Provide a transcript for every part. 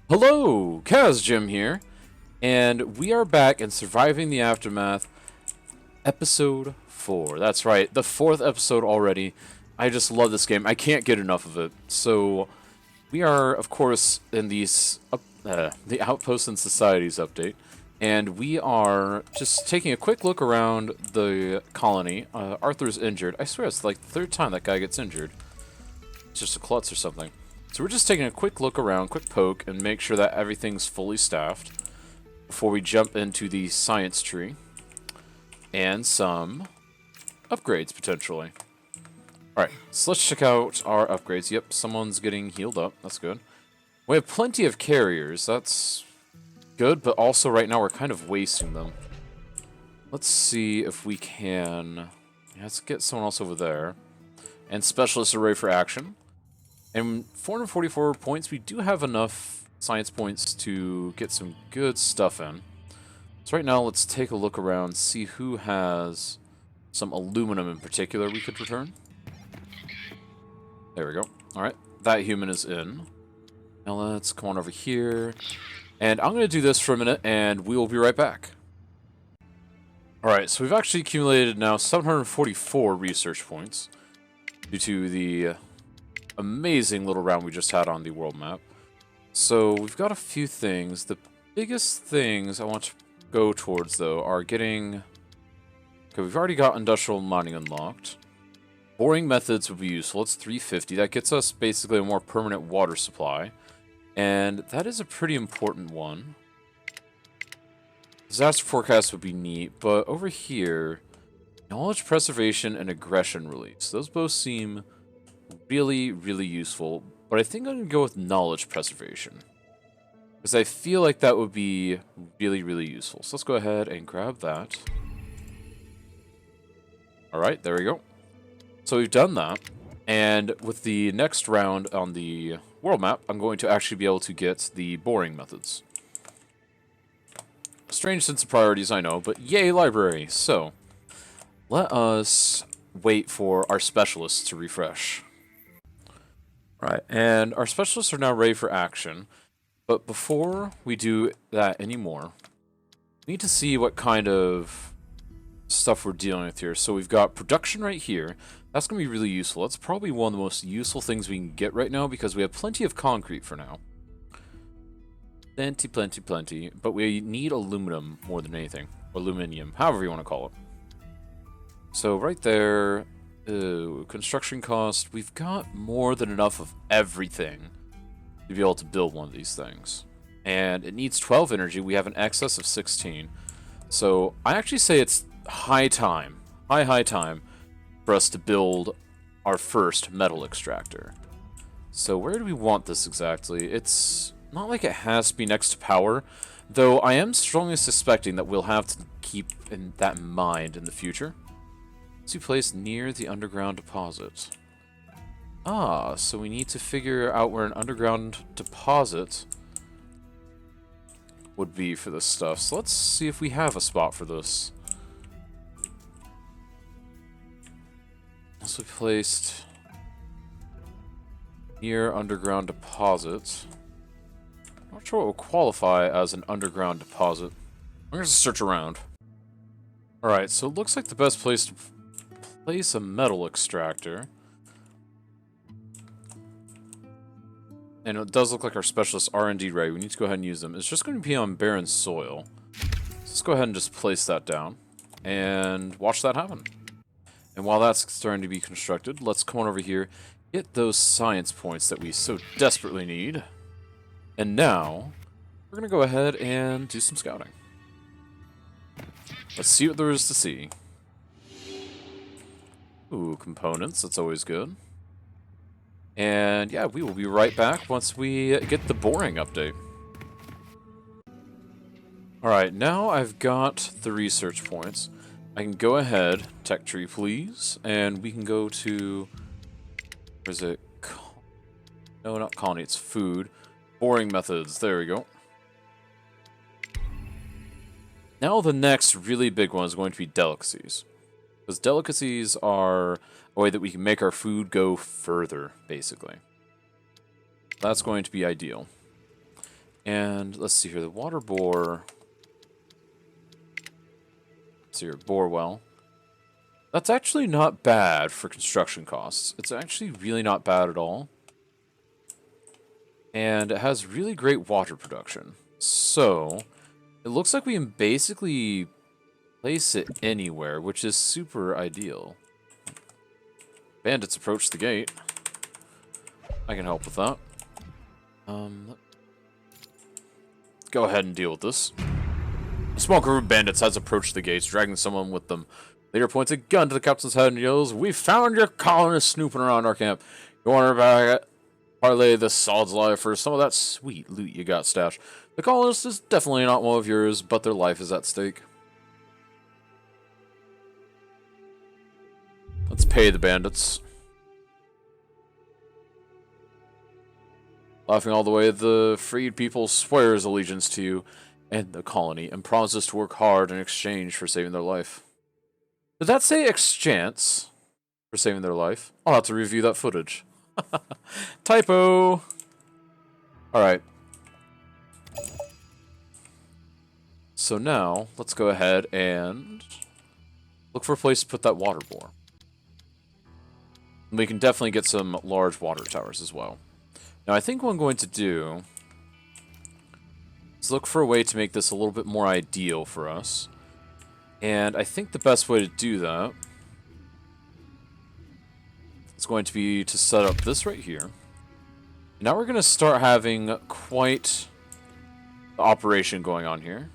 Hello, Cazgem here, and we are back in Surviving the Aftermath, episode 4. That's right, the 4th episode already. I just love this game. I can't get enough of it. So, we are, of course, in the Outposts and Societies update, and we are just taking a quick look around the colony. Arthur's injured. I swear it's like the third time that guy gets injured. It's just a klutz or something. So we're just taking a quick look around, quick poke, and make sure that everything's fully staffed before we jump into the science tree and some upgrades, potentially. Alright, so let's check out our upgrades. Yep, someone's getting healed up. That's good. We have plenty of carriers. That's good, but also right now we're kind of wasting them. Let's see if we can... Yeah, let's get someone else over there. And Specialist Array for action. And 444 points, we do have enough science points to get some good stuff in. So right now, let's take a look around, see who has some aluminum in particular we could return. There we go. Alright, that human is in. Now let's come on over here. And I'm going to do this for a minute, and we will be right back. Alright, so we've actually accumulated now 744 research points due to the amazing little round we just had on the world map. So we've got a few things. The biggest things I want to go towards, though, are getting... Okay, we've already got industrial mining unlocked. Boring methods would be useful. It's 350. That gets us basically a more permanent water supply. And that is a pretty important one. Disaster forecast would be neat, but over here, knowledge preservation and aggression release. Those both seem really, really useful, but I think I'm going to go with knowledge preservation, because I feel like that would be really, really useful. So let's go ahead and grab that. Alright, there we go. So we've done that, and with the next round on the world map, I'm going to actually be able to get the boring methods. Strange sense of priorities, I know, but yay, library! So, let us wait for our specialists to refresh. Right, and our specialists are now ready for action, but before we do that anymore, we need to see what kind of stuff we're dealing with here. So we've got production right here. That's going to be really useful. That's probably one of the most useful things we can get right now, because we have plenty of concrete for now. Plenty, plenty, plenty, but we need aluminum more than anything. Aluminium, however you want to call it. So right there... construction cost, we've got more than enough of everything to be able to build one of these things. And it needs 12 energy, we have an excess of 16. So I actually say it's high time for us to build our first metal extractor. So where do we want this exactly? It's not like it has to be next to power, though I am strongly suspecting that we'll have to keep that in mind in the future. To place near the underground deposit. Ah, so we need to figure out where an underground deposit would be for this stuff. So let's see if we have a spot for this. So we placed near underground deposit. Not sure what will qualify as an underground deposit. I'm going to search around. Alright, so it looks like the best place to place a metal extractor. And it does look like our specialists are indeed ready. We need to go ahead and use them. It's just going to be on barren soil. So let's go ahead and just place that down and watch that happen. And while that's starting to be constructed, let's come on over here, get those science points that we so desperately need. And now, we're going to go ahead and do some scouting. Let's see what there is to see. Ooh, components, that's always good. And yeah, we will be right back once we get the boring update. Alright, now I've got the research points. I can go ahead, tech tree please, and we can go to... Where is it? No, not colony, it's food. Boring methods, there we go. Now the next really big one is going to be delicacies. Because delicacies are a way that we can make our food go further, basically. That's going to be ideal. And let's see here, the water bore. Let's see here, bore well. That's actually not bad for construction costs. It's actually really not bad at all. And it has really great water production. So, it looks like we can basically place it anywhere, which is super ideal. Bandits approach the gate. I can help with that. Go ahead and deal with this. A small group of bandits has approached the gates, dragging someone with them. Leader points a gun to the captain's head and yells, "We found your colonists snooping around our camp. You want to parlay the solid's life for some of that sweet loot you got stashed. The colonist is definitely not one of yours, but their life is at stake." Let's pay the bandits. Laughing all the way, the freed people swears allegiance to you and the colony and promises to work hard in exchange for saving their life. Did that say exchange for saving their life? I'll have to review that footage. Typo! Alright. So now, let's go ahead and look for a place to put that water bore. And we can definitely get some large water towers as well. Now, I think what I'm going to do is look for a way to make this a little bit more ideal for us. And I think the best way to do that is going to be to set up this right here. Now we're going to start having quite the operation going on here.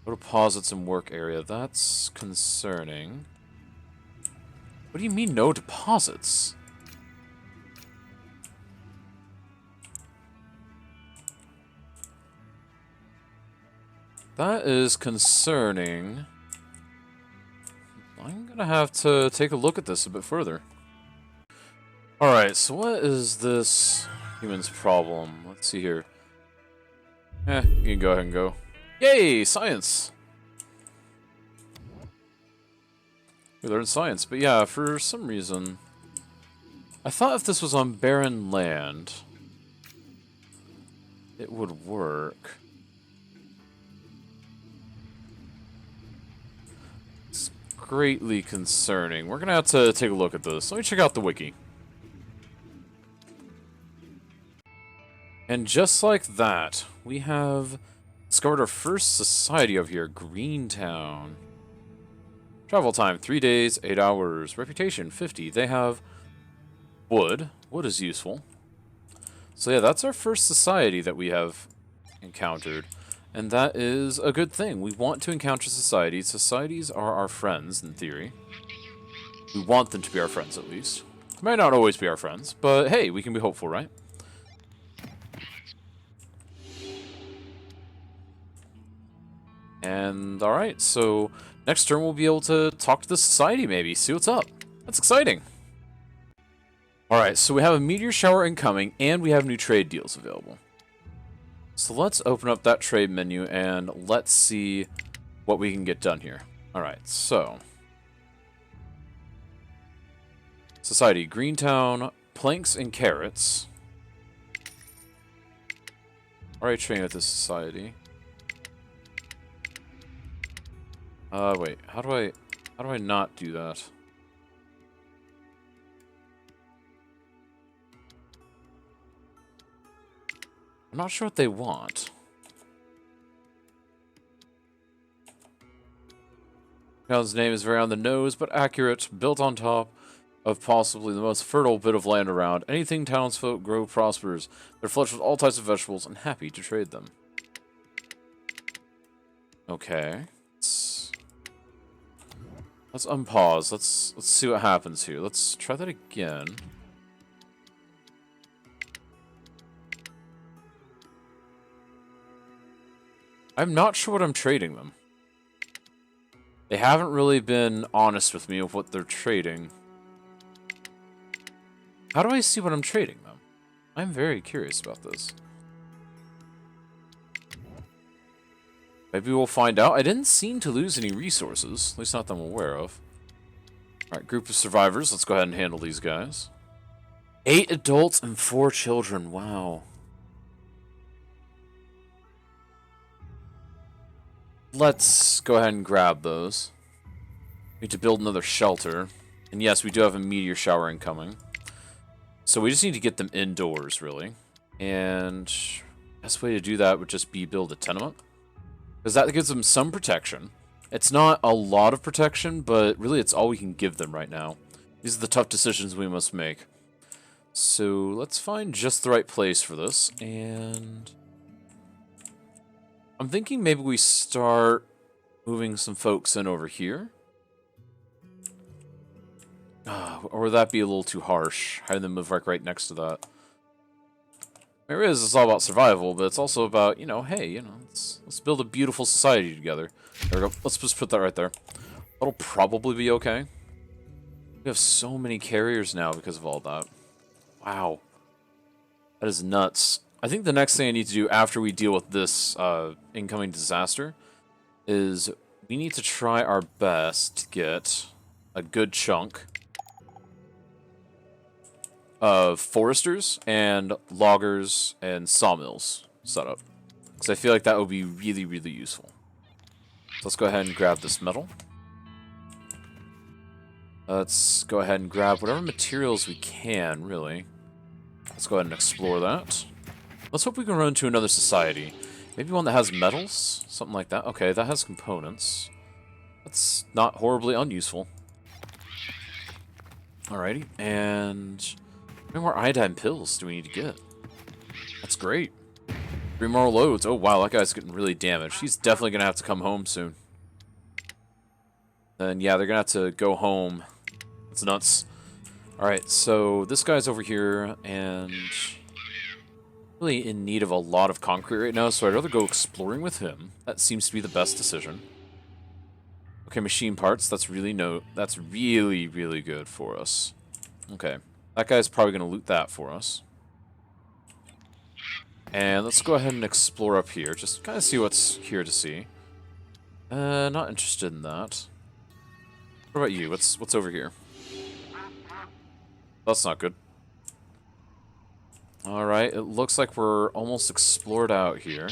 No deposits and work area. That's concerning. What do you mean, no deposits? That is concerning. I'm gonna have to take a look at this a bit further. Alright, so what is this human's problem? Let's see here. You can go ahead and go. Yay! Science! We learned science, but yeah, for some reason... I thought if this was on barren land, it would work. It's greatly concerning. We're gonna have to take a look at this. Let me check out the wiki. And just like that, we have discovered our first society over here, Greentown. Travel time, 3 days, 8 hours. Reputation, 50. They have wood. Wood is useful. So yeah, that's our first society that we have encountered. And that is a good thing. We want to encounter societies. Societies are our friends, in theory. We want them to be our friends, at least. They might not always be our friends, but hey, we can be hopeful, right? And, alright, so next turn we'll be able to talk to the society, maybe, see what's up. That's exciting. Alright, so we have a meteor shower incoming, and we have new trade deals available. So let's open up that trade menu, and let's see what we can get done here. Alright, so... Society, Greentown, planks and carrots. Alright, trading with this society. Wait, how do I not do that? I'm not sure what they want. Town's name is very on the nose, but accurate, built on top of possibly the most fertile bit of land around. Anything townsfolk grow prospers. They're flush with all types of vegetables and happy to trade them. Okay. Let's unpause. Let's see what happens here. Let's try that again. I'm not sure what I'm trading them. They haven't really been honest with me of what they're trading. How do I see what I'm trading them? I'm very curious about this. Maybe we'll find out. I didn't seem to lose any resources, at least not that I'm aware of. Alright, group of survivors. Let's go ahead and handle these guys. 8 adults and 4 children. Wow. let's go ahead and grab those. We need to build another shelter. And yes, we do have a meteor shower incoming. So we just need to get them indoors, really. And best way to do that would just be build a tenement. Because that gives them some protection. It's not a lot of protection, but really it's all we can give them right now. These are the tough decisions we must make. So let's find just the right place for this. And I'm thinking maybe we start moving some folks in over here. Or would that be a little too harsh? Having them move right next to that. There is, it's all about survival, but it's also about, you know, hey, you know, let's build a beautiful society together. There we go. Let's just put that right there. That'll probably be okay. We have so many carriers now because of all that. Wow. That is nuts. I think the next thing I need to do after we deal with this incoming disaster is we need to try our best to get a good chunk of foresters and loggers and sawmills set up. Because I feel like that would be really, really useful. So let's go ahead and grab this metal. Let's go ahead and grab whatever materials we can, really. Let's go ahead and explore that. Let's hope we can run into another society. Maybe one that has metals? Something like that. Okay, that has components. That's not horribly unuseful. Alrighty, and how many more iodine pills do we need to get? That's great. 3 more loads. Oh wow, that guy's getting really damaged. He's definitely going to have to come home soon. Then yeah, they're going to have to go home. It's nuts. Alright, so this guy's over here, and really in need of a lot of concrete right now, so I'd rather go exploring with him. That seems to be the best decision. Okay, machine parts. That's really really good for us. Okay, that guy's probably going to loot that for us. And let's go ahead and explore up here. Just kind of see what's here to see. Not interested in that. What about you? What's over here? That's not good. Alright, it looks like we're almost explored out here.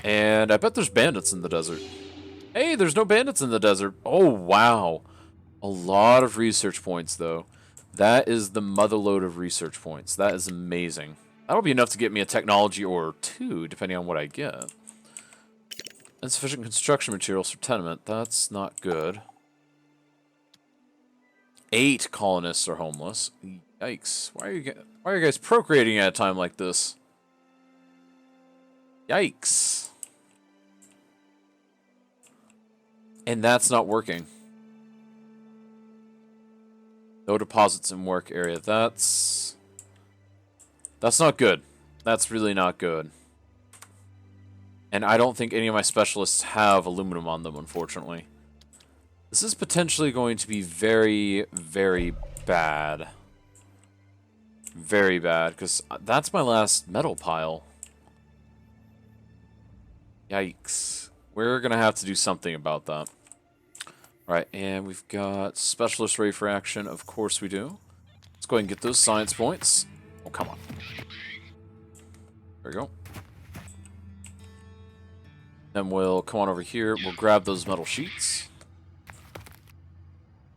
And I bet there's bandits in the desert. Hey, there's no bandits in the desert. Oh, wow. A lot of research points, though. That is the motherload of research points. That is amazing. That'll be enough to get me a technology or 2, depending on what I get. Insufficient construction materials for tenement. That's not good. 8 colonists are homeless. Yikes. Why are you guys procreating at a time like this? Yikes. And that's not working. No deposits in work area. That's not good. That's really not good. And I don't think any of my specialists have aluminum on them, unfortunately. This is potentially going to be very, very bad. Very bad, because that's my last metal pile. Yikes. We're going to have to do something about that. Right, and we've got specialist ready for action. Of course we do. Let's go ahead and get those science points. Oh, come on. There we go. Then we'll come on over here. We'll grab those metal sheets.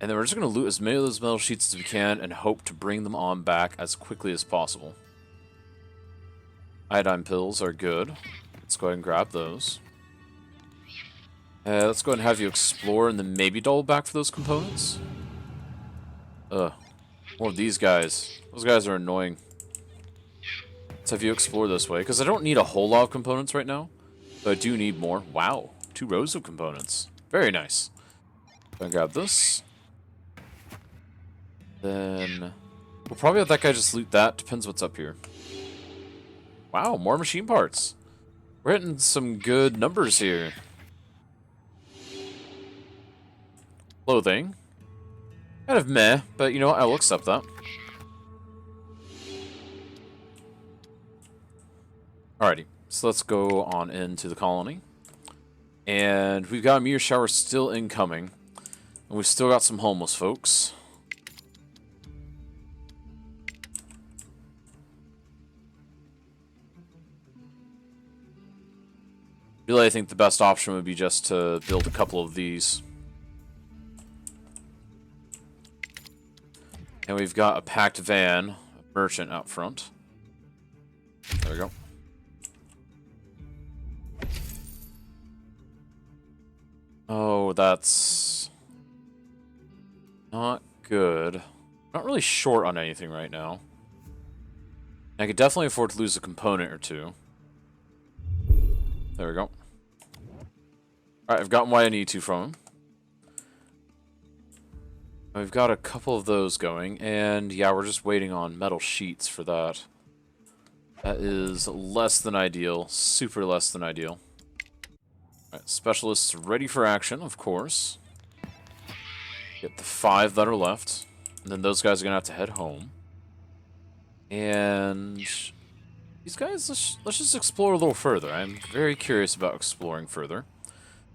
And then we're just going to loot as many of those metal sheets as we can and hope to bring them on back as quickly as possible. Iodine pills are good. Let's go ahead and grab those. Let's go ahead and have you explore and then maybe double back for those components. More of these guys. Those guys are annoying. Let's have you explore this way, because I don't need a whole lot of components right now. But I do need more. Wow. 2 rows of components. Very nice. Go and grab this. Then we'll probably have that guy just loot that. Depends what's up here. Wow, more machine parts. We're hitting some good numbers here. Clothing. Kind of meh, but you know what? I'll accept that. Alrighty, so let's go on into the colony. And we've got a meteor shower still incoming. And we've still got some homeless folks. Really, I think the best option would be just to build a couple of these. And we've got a packed van, a merchant out front. There we go. Oh, that's not good. Not really short on anything right now. I could definitely afford to lose a component or two. There we go. Alright, I've gotten what I need to from him. We've got a couple of those going, and yeah, we're just waiting on metal sheets for that. That is less than ideal. Super less than ideal. Alright, specialists ready for action, of course. Get the 5 that are left. And then those guys are going to have to head home. And these guys, let's just explore a little further. I'm very curious about exploring further.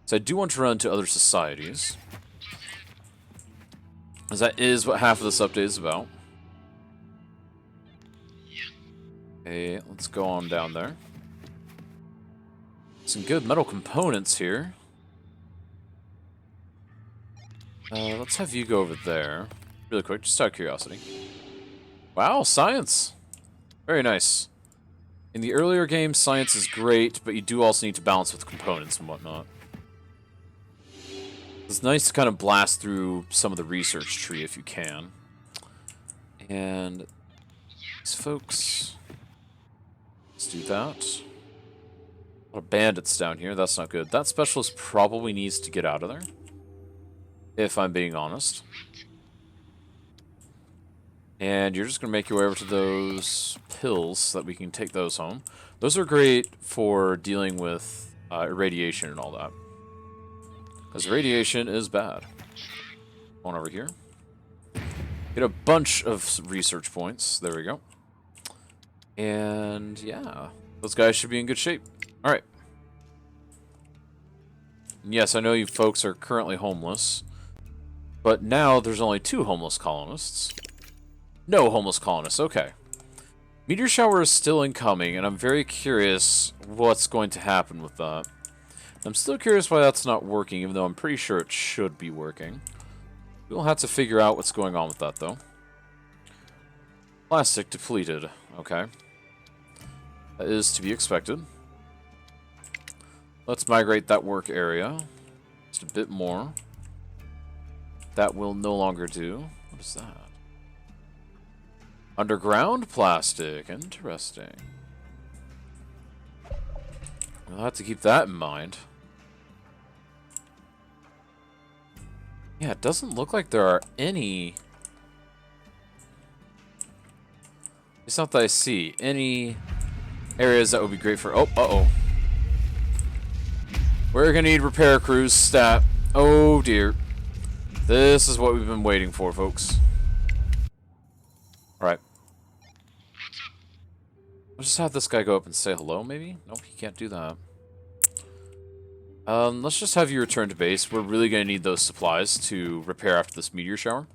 So I do want to run to other societies. As that is what half of this update is about. Okay, let's go on down there. Some good metal components here. Let's have you go over there. Really quick, just out of curiosity. Wow, science! Very nice. In the earlier games, science is great, but you do also need to balance with components and whatnot. It's nice to kind of blast through some of the research tree if you can. And these folks... Let's do that. A lot of bandits down here, that's not good. That specialist probably needs to get out of there. If I'm being honest. And you're just going to make your way over to those pills so that we can take those home. Those are great for dealing with irradiation and all that. Because radiation is bad. Going over here. Get a bunch of research points. There we go. And yeah, those guys should be in good shape. Alright. Yes, I know you folks are currently homeless. But now there's only 2 homeless colonists. No homeless colonists, okay. Meteor shower is still incoming, and I'm very curious what's going to happen with that. I'm still curious why that's not working, even though I'm pretty sure it should be working. We'll have to figure out what's going on with that, though. Plastic depleted, okay. That is to be expected. Let's migrate that work area just a bit more. That will no longer do. What is that? Underground plastic. Interesting. We'll have to keep that in mind. Yeah, it doesn't look like there are any... It's not that I see any areas that would be great for... Oh, uh-oh. We're gonna need repair crews stat. Oh, dear. This is what we've been waiting for, folks. Alright. Let's just have this guy go up and say hello, maybe? Nope, he can't do that. Let's just have you return to base. We're really going to need those supplies to repair after this meteor shower.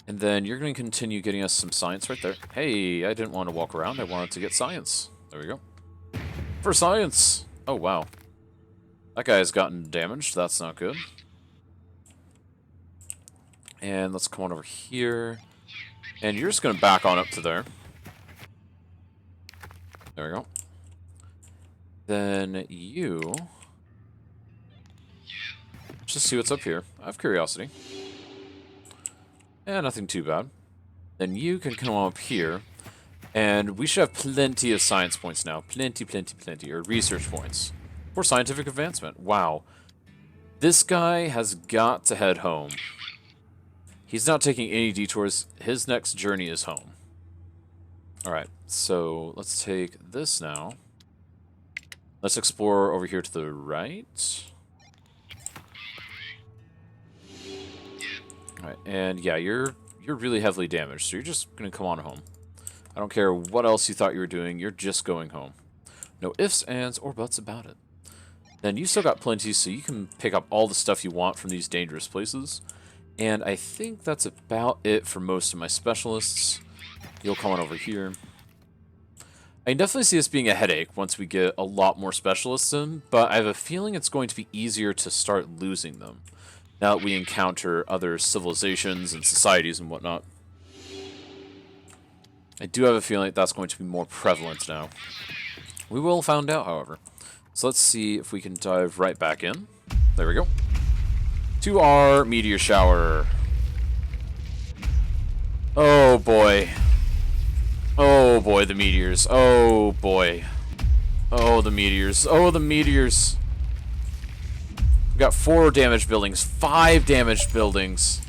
And then you're going to continue getting us some science right there. Hey, I didn't want to walk around. I wanted to get science. There we go. For science! Oh, wow. That guy has gotten damaged. That's not good. And let's come on over here. And you're just going to back on up to there. There we go. Then you... Let's just see what's up here. I have curiosity. Yeah, nothing too bad. Then you can come up here. And we should have plenty of science points now. Plenty, plenty, plenty. Or research points. For scientific advancement. Wow. This guy has got to head home. He's not taking any detours. His next journey is home. Alright, so let's take this now. Let's explore over here to the right. Alright, and yeah, you're really heavily damaged, so you're just gonna come on home. I don't care what else you thought you were doing, you're just going home. No ifs, ands, or buts about it. Then you still got plenty, so you can pick up all the stuff you want from these dangerous places. And I think that's about it for most of my specialists. You'll come on over here. I can definitely see this being a headache once we get a lot more specialists in, but I have a feeling it's going to be easier to start losing them now that we encounter other civilizations and societies and whatnot. I do have a feeling that's going to be more prevalent now. We will find out, however. So let's see if we can dive right back in. There we go. To our meteor shower. Oh boy. Oh boy, the meteors. Oh boy. Oh, the meteors. Oh, the meteors. We've got 4 damaged buildings, 5 damaged buildings.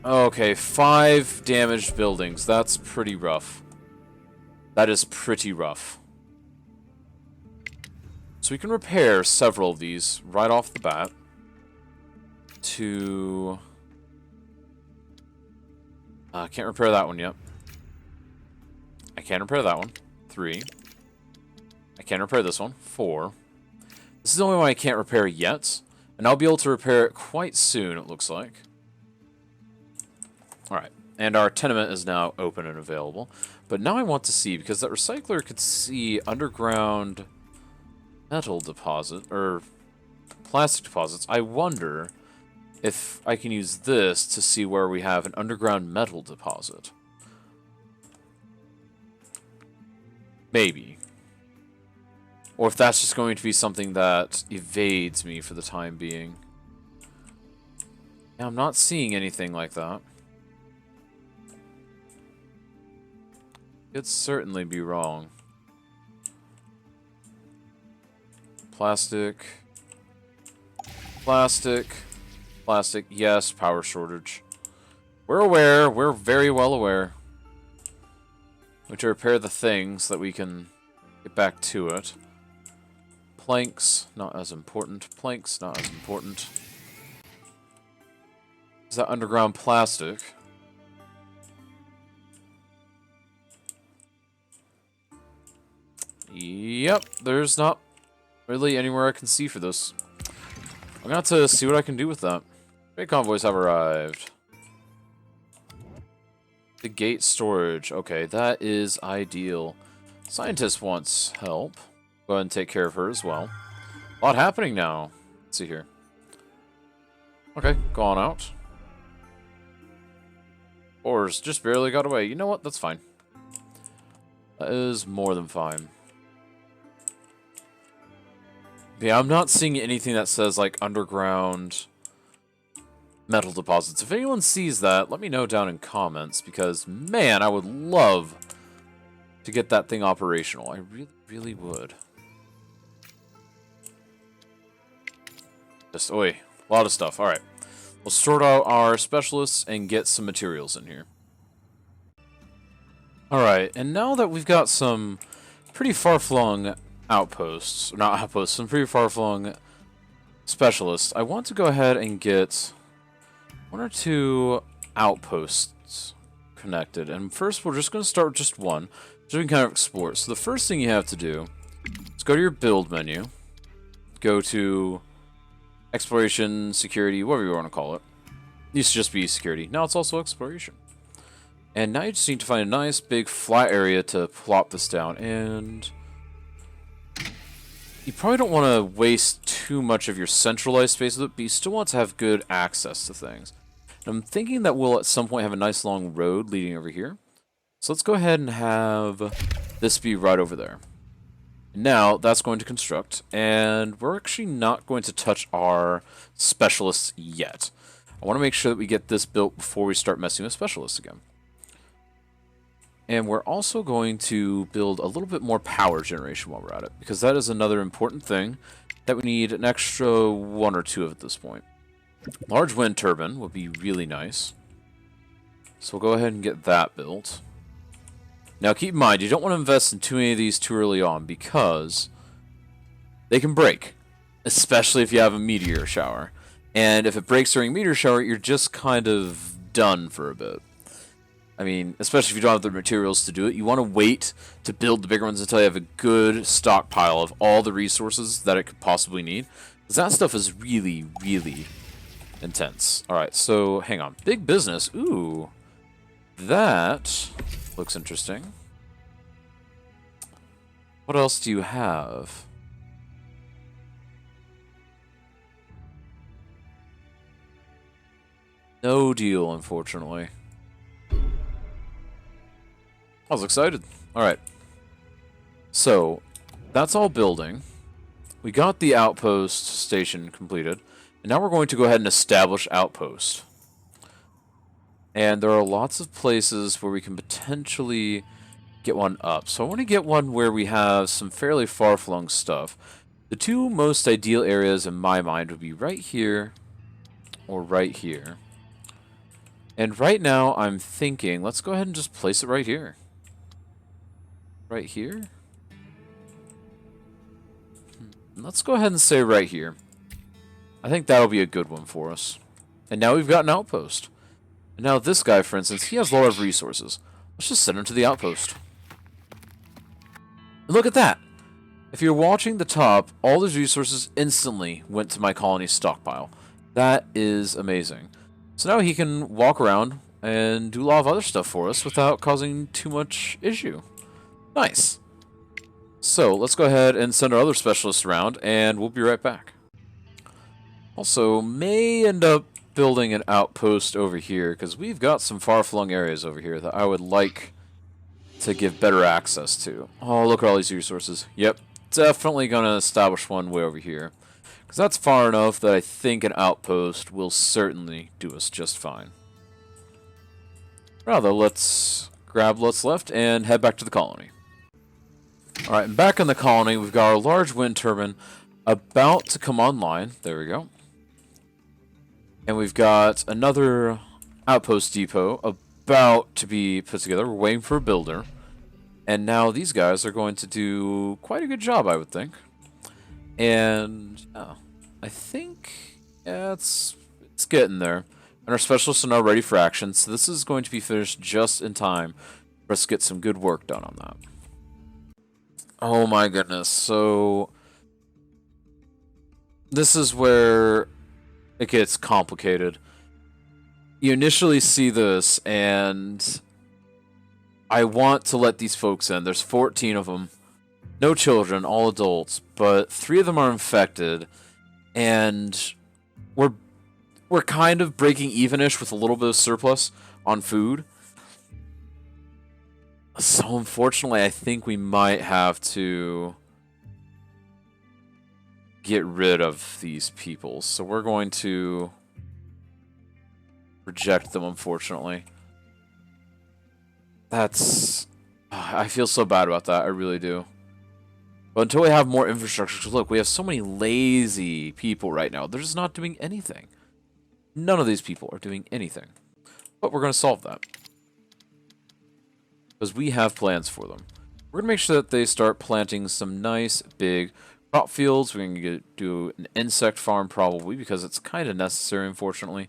Okay, 5 damaged buildings. That's pretty rough. That is pretty rough. So we can repair several of these right off the bat. Can't repair that one yet. I can repair that one. 3. I can repair this one. 4. This is the only one I can't repair yet. And I'll be able to repair it quite soon, it looks like. Alright. And our tenement is now open and available. But now I want to see, because that recycler could see underground metal deposit, or plastic deposits. I wonder if I can use this to see where we have an underground metal deposit. Maybe. Or if that's just going to be something that evades me for the time being. Yeah, I'm not seeing anything like that. Could certainly be wrong. Plastic. Plastic. Plastic. Yes, power shortage. We're aware. We're very well aware. We have to repair the things so that we can get back to it. Planks, not as important. Planks, not as important. Is that underground plastic? Yep, there's not really anywhere I can see for this. I'm gonna have to see what I can do with that. Trade convoys have arrived. The gate storage. Okay, that is ideal. Scientist wants help. Go ahead and take care of her as well. A lot happening now. Let's see here. Okay, go on out. Ores just barely got away. You know what? That's fine. That is more than fine. Yeah, I'm not seeing anything that says, like, underground metal deposits. If anyone sees that, let me know down in comments, because, man, I would love to get that thing operational. I really, really would. Just, oi, a lot of stuff. Alright. We'll sort out our specialists and get some materials in here. Alright, and now that we've got some pretty far-flung outposts, not outposts, some pretty far-flung specialists, I want to go ahead and get 1 or 2 outposts connected. And first, we're just going to start with just one, so we can kind of explore. So the first thing you have to do is go to your build menu, go to exploration, security, whatever you want to call it. It used to just be security. Now it's also exploration. And now you just need to find a nice big flat area to plop this down. And you probably don't want to waste too much of your centralized space with it, but you still want to have good access to things. And I'm thinking that we'll at some point have a nice long road leading over here. So let's go ahead and have this be right over there. Now that's going to construct, and we're actually not going to touch our specialists yet. I want to make sure that we get this built before we start messing with specialists again. And we're also going to build a little bit more power generation while we're at it, because that is another important thing that we need an extra 1 or 2 of at this point. Large wind turbine would be really nice. So we'll go ahead and get that built. Now keep in mind, you don't want to invest in too many of these too early on, because they can break, especially if you have a meteor shower. And if it breaks during meteor shower, you're just kind of done for a bit. I mean, especially if you don't have the materials to do it. You want to wait to build the bigger ones until you have a good stockpile of all the resources that it could possibly need. Because that stuff is really, really intense. Alright, so hang on. Big business. Ooh. That Looks interesting. What else do you have? No deal, unfortunately. I was excited. Alright. So, that's all building. We got the outpost station completed. And now we're going to go ahead and establish outpost. And there are lots of places where we can potentially get one up. So I want to get one where we have some fairly far-flung stuff. The two most ideal areas in my mind would be right here or right here. And right now I'm thinking, let's go ahead and just place it right here. Right here? Let's go ahead and say right here. I think that'll be a good one for us. And now we've got an outpost. And now this guy, for instance, he has a lot of resources. Let's just send him to the outpost. And look at that! If you're watching the top, all those resources instantly went to my colony stockpile. That is amazing. So now he can walk around and do a lot of other stuff for us without causing too much issue. Nice. So let's go ahead and send our other specialists around, and we'll be right back. Also, may end up building an outpost over here, because we've got some far-flung areas over here that I would like to give better access to. Oh, look at all these resources. Yep, definitely going to establish one way over here. Because that's far enough that I think an outpost will certainly do us just fine. Now, though, let's grab what's left and head back to the colony. Alright, and back in the colony, we've got our large wind turbine about to come online. There we go. And we've got another outpost depot about to be put together. We're waiting for a builder. And now these guys are going to do quite a good job, I would think. And I think it's getting there. And our specialists are now ready for action, so this is going to be finished just in time for us to get some good work done on that. Oh my goodness, so this is where it gets complicated. You initially see this, and I want to let these folks in. There's 14 of them. No children, all adults, but 3 of them are infected, and we're kind of breaking even-ish with a little bit of surplus on food. So unfortunately, I think we might have to get rid of these people. So we're going to reject them, unfortunately. That's... I feel so bad about that, I really do. But until we have more infrastructure, 'cause look, we have so many lazy people right now. They're just not doing anything. None of these people are doing anything. But we're going to solve that. Because we have plans for them. We're going to make sure that they start planting some nice, big crop fields. We're going to do an insect farm, probably, because it's kind of necessary, unfortunately.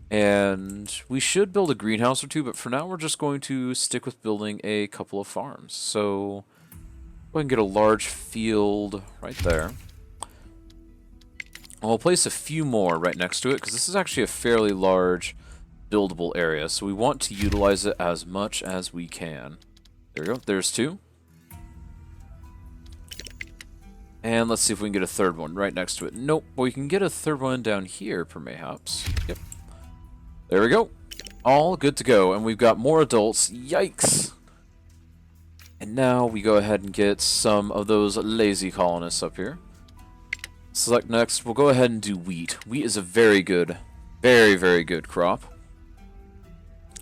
And we should build a greenhouse or two, but for now we're just going to stick with building a couple of farms. So we can get a large field right there. And we'll place a few more right next to it, because this is actually a fairly large buildable area, so we want to utilize it as much as we can. There we go, there's 2. And let's see if we can get a third one right next to it. Nope, but we can get a third one down here, perhaps. Yep. There we go. All good to go, and we've got more adults. Yikes! And now we go ahead and get some of those lazy colonists up here. Select next, we'll go ahead and do wheat. Wheat is a very good, very, very good crop.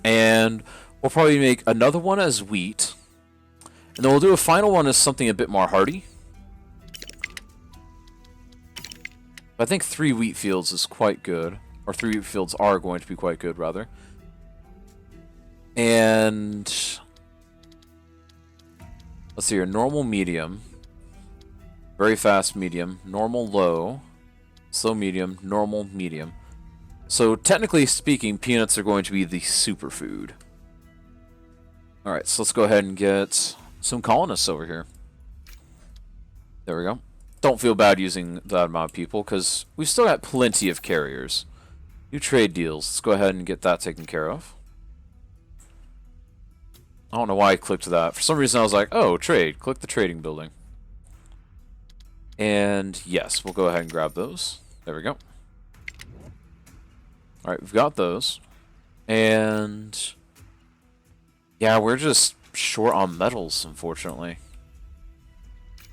And we'll probably make another one as wheat. And then we'll do a final one as something a bit more hardy. I think 3 wheat fields is quite good. Or 3 wheat fields are going to be quite good, rather. And let's see here. Normal, medium. Very fast, medium. Normal, low. Slow, medium. Normal, medium. So, technically speaking, peanuts are going to be the superfood. Alright, so let's go ahead and get some colonists over here. There we go. Don't feel bad using that amount of people, because we've still got plenty of carriers. New trade deals. Let's go ahead and get that taken care of. I don't know why I clicked that. For some reason I was like, oh, trade. Click the trading building. And yes, we'll go ahead and grab those. There we go. Alright, we've got those. And yeah, we're just short on metals, unfortunately.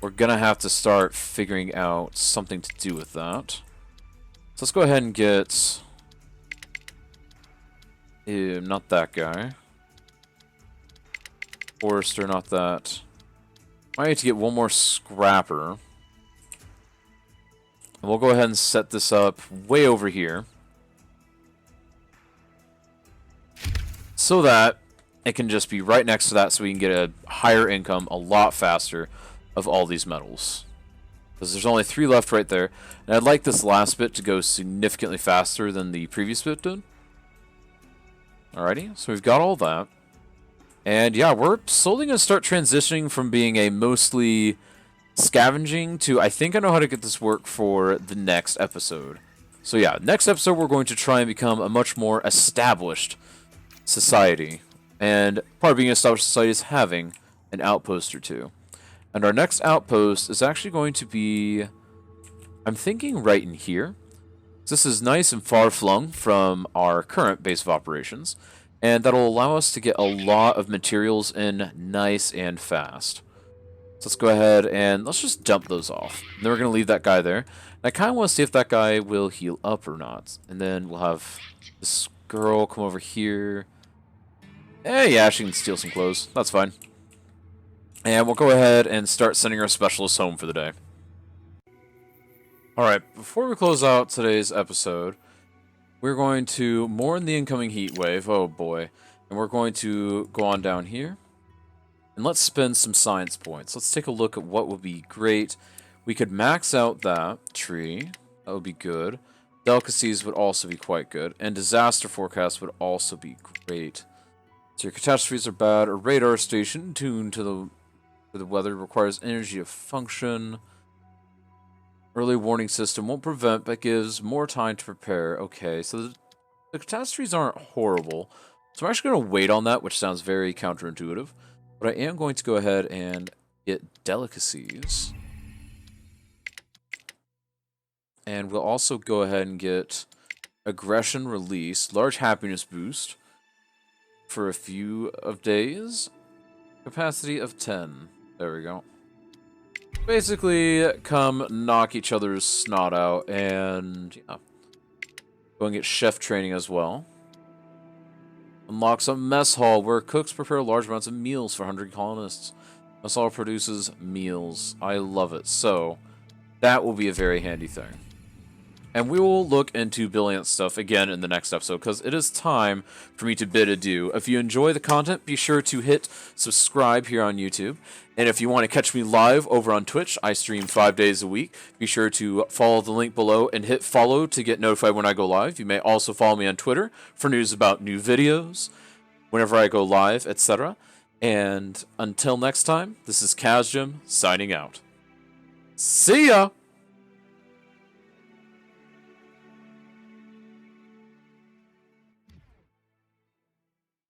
We're gonna have to start figuring out something to do with that. So let's go ahead and get... not that guy. Forester, not that. I need to get one more scrapper. And we'll go ahead and set this up way over here. So that it can just be right next to that so we can get a higher income a lot faster of all these metals. Because there's only 3 left right there. And I'd like this last bit to go significantly faster than the previous bit did. Alrighty, so we've got all that. And yeah, we're slowly going to start transitioning from being a mostly scavenging to I think I know how to get this work for the next episode. So yeah, next episode we're going to try and become a much more established society. And part of being an established society is having an outpost or two. And our next outpost is actually going to be, I'm thinking right in here. This is nice and far flung from our current base of operations. And that'll allow us to get a lot of materials in nice and fast. So let's go ahead and let's just dump those off. And then we're going to leave that guy there. And I kind of want to see if that guy will heal up or not. And then we'll have this girl come over here. Yeah, she can steal some clothes. That's fine. And we'll go ahead and start sending our specialists home for the day. Alright, before we close out today's episode, we're going to mourn the incoming heat wave. Oh boy. And we're going to go on down here. And let's spend some science points. Let's take a look at what would be great. We could max out that tree. That would be good. Delicacies would also be quite good. And disaster forecast would also be great. So your catastrophes are bad. A radar station tuned to the weather requires energy to function. Early warning system won't prevent, but gives more time to prepare. Okay, so the catastrophes aren't horrible. So I'm actually going to wait on that, which sounds very counterintuitive. But I am going to go ahead and get delicacies. And we'll also go ahead and get aggression release, large happiness boost for a few of days. Capacity of 10. There we go. Basically, come knock each other's snot out, and yeah. Go and get chef training as well. Unlocks a mess hall where cooks prepare large amounts of meals for 100 colonists. Mess hall produces meals. I love it. So, that will be a very handy thing. And we will look into Brilliant stuff again in the next episode, because it is time for me to bid adieu. If you enjoy the content, be sure to hit subscribe here on YouTube. And if you want to catch me live over on Twitch, I stream 5 days a week. Be sure to follow the link below and hit follow to get notified when I go live. You may also follow me on Twitter for news about new videos, whenever I go live, etc. And until next time, this is Cazgem signing out. See ya!